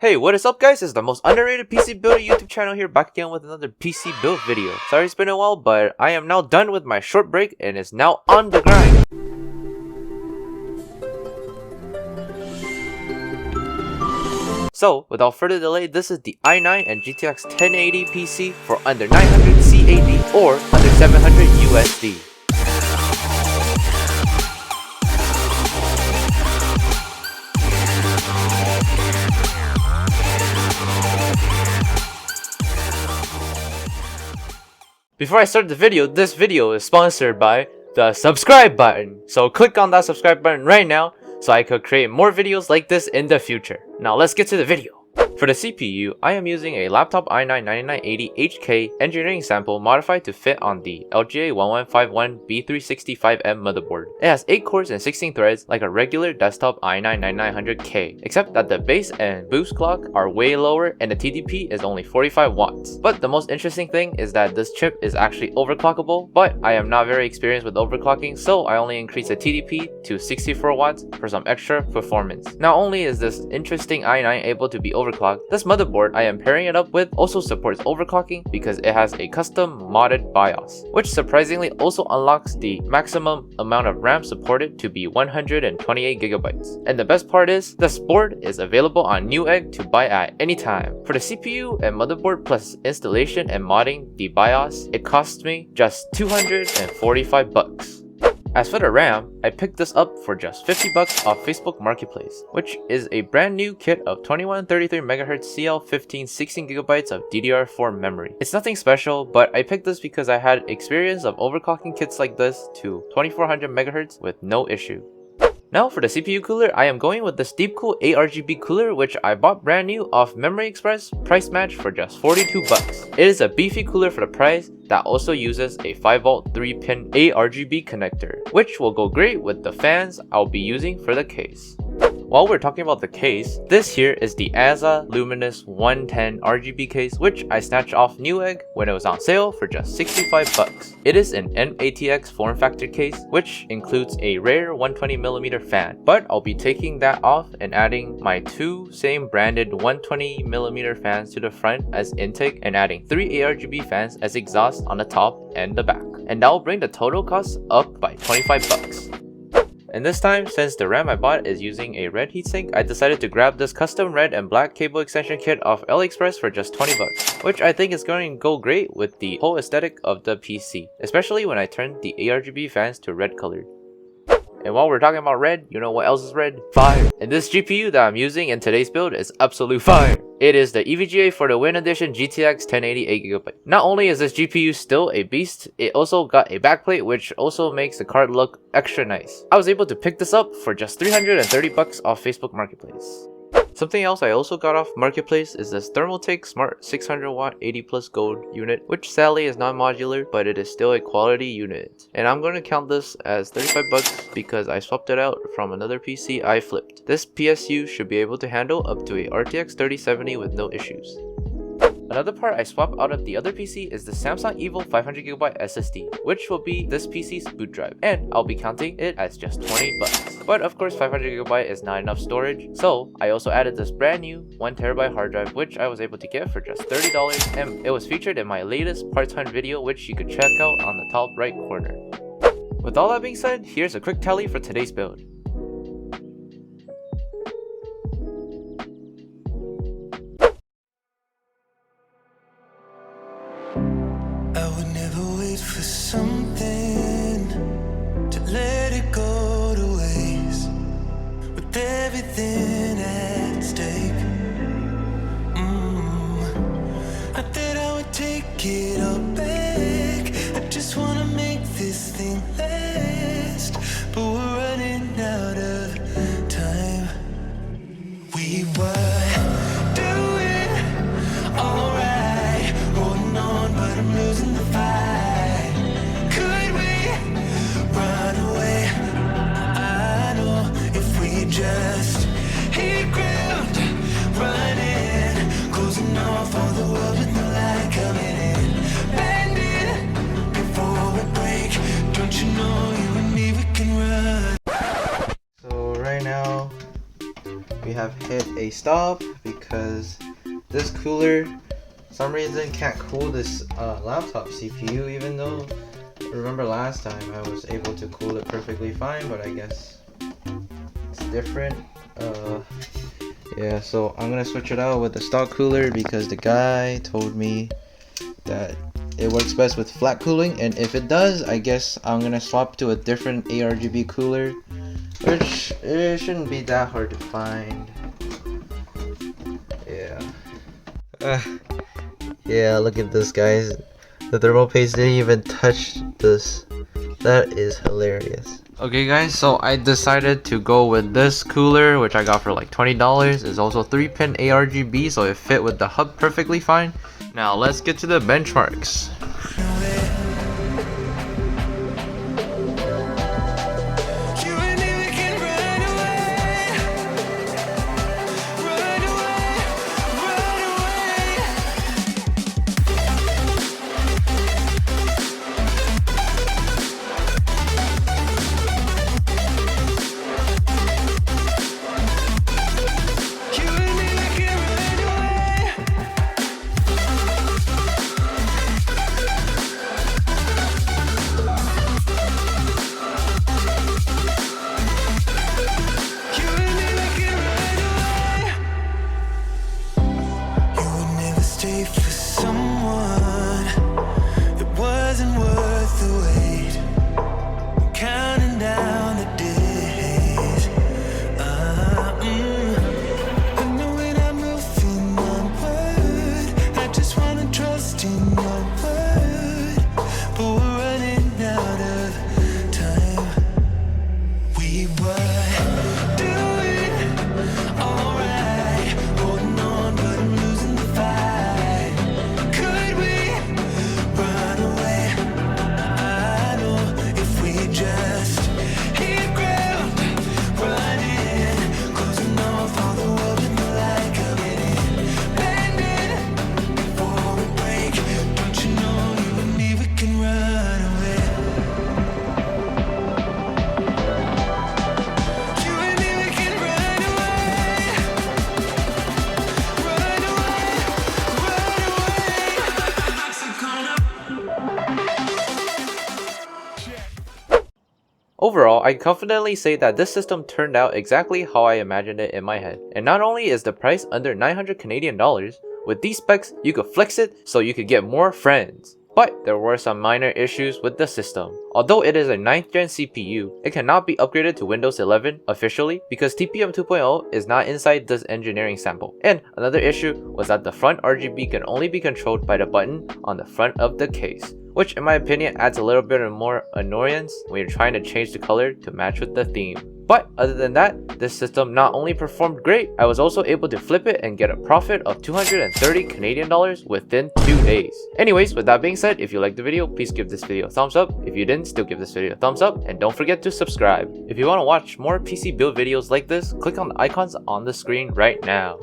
Hey, what is up guys? It's the most underrated PC builder YouTube channel here, back again with another PC build video. Sorry it's been a while, but I am now done with my short break and is now on the grind. So, without further delay, this is the i9 and GTX 1080 PC for under 900 CAD or under 700 USD. Before I start the video, this video is sponsored by the subscribe button. So click on that subscribe button right now so I could create more videos like this in the future. Now let's get to the video. For the CPU, I am using a laptop i9-9980HK engineering sample modified to fit on the LGA 1151B365M motherboard. It has 8 cores and 16 threads like a regular desktop i9-9900K, except that the base and boost clock are way lower and the TDP is only 45 watts. But the most interesting thing is that this chip is actually overclockable, but I am not very experienced with overclocking, so I only increased the TDP to 64 watts for some extra performance. Not only is this interesting i9 able to be overclocked, this motherboard I am pairing it up with also supports overclocking because it has a custom modded BIOS, which surprisingly also unlocks the maximum amount of RAM supported to be 128GB. And the best part is, this board is available on Newegg to buy at any time. For the CPU and motherboard plus installation and modding the BIOS, it cost me just $245. As for the RAM, I picked this up for just $50 off Facebook Marketplace, which is a brand new kit of 2133MHz CL15 16GB of DDR4 memory. It's nothing special, but I picked this because I had experience of overclocking kits like this to 2400MHz with no issue. Now for the CPU cooler, I am going with this Deepcool ARGB cooler, which I bought brand new off Memory Express price match for just $42. It is a beefy cooler for the price that also uses a 5V 3-pin ARGB connector, which will go great with the fans I'll be using for the case. While we're talking about the case, this here is the AZA Luminous 110 RGB case, which I snatched off Newegg when it was on sale for just $65. It is an NATX form factor case, which includes a rare 120mm fan, but I'll be taking that off and adding my 2 same branded 120mm fans to the front as intake and adding 3 ARGB fans as exhaust on the top and the back. And that will bring the total cost up by $25. And this time, since the RAM I bought is using a red heatsink, I decided to grab this custom red and black cable extension kit off AliExpress for just $20, which I think is going to go great with the whole aesthetic of the PC, especially when I turn the ARGB fans to red colored. And while we're talking about red, you know what else is red? Fire! And this GPU that I'm using in today's build is absolute fire! It is the EVGA for the Win Edition GTX 1080 8GB. Not only is this GPU still a beast, it also got a backplate which also makes the card look extra nice. I was able to pick this up for just $330 off Facebook Marketplace. Something else I also got off Marketplace is this Thermaltake Smart 600W 80+ Gold unit, which sadly is not modular, but it is still a quality unit. And I'm going to count this as $35 because I swapped it out from another PC I flipped. This PSU should be able to handle up to a RTX 3070 with no issues. Another part I swapped out of the other PC is the Samsung Evo 500GB SSD, which will be this PC's boot drive, and I'll be counting it as just $20. But of course 500GB is not enough storage, so I also added this brand new 1TB hard drive, which I was able to get for just $30, and it was featured in my latest parts hunt video, which you could check out on the top right corner. With all that being said, here's a quick tally for today's build. For something to let it go to waste, with everything at stake. I thought I would take it all back. I just wanna make this thing last, but we're running out of time. We were doing alright, holding on, but I'm losing the fight. Just hit ground, running, closing off all the world with no light coming in. Bending before we break, don't you know you and me, we can run. So right now we have hit a stop because because this cooler, for some reason, can't cool this laptop CPU, even though remember last time I was able to cool it perfectly fine, but I guess it's different. Yeah, so I'm gonna switch it out with the stock cooler because the guy told me that it works best with flat cooling, and if it does, I guess I'm gonna swap to a different ARGB cooler, which it shouldn't be that hard to find. Yeah, look at this, guys. The thermal paste didn't even touch this. That is hilarious. Okay guys, so I decided to go with this cooler, which I got for like $20. It's also 3-pin ARGB, so it fit with the hub perfectly fine. Now let's get to the benchmarks. Overall, I confidently say that this system turned out exactly how I imagined it in my head. And not only is the price under 900 Canadian dollars, with these specs, you could flex it so you could get more friends. But there were some minor issues with the system. Although it is a 9th gen CPU, it cannot be upgraded to Windows 11 officially because TPM 2.0 is not inside this engineering sample. And another issue was that the front RGB can only be controlled by the button on the front of the case, which in my opinion adds a little bit of more annoyance when you're trying to change the color to match with the theme. But other than that, this system not only performed great, I was also able to flip it and get a profit of 230 Canadian dollars within 2 days. Anyways, with that being said, if you liked the video, please give this video a thumbs up. If you didn't, still give this video a thumbs up, and don't forget to subscribe. If you want to watch more PC build videos like this, click on the icons on the screen right now.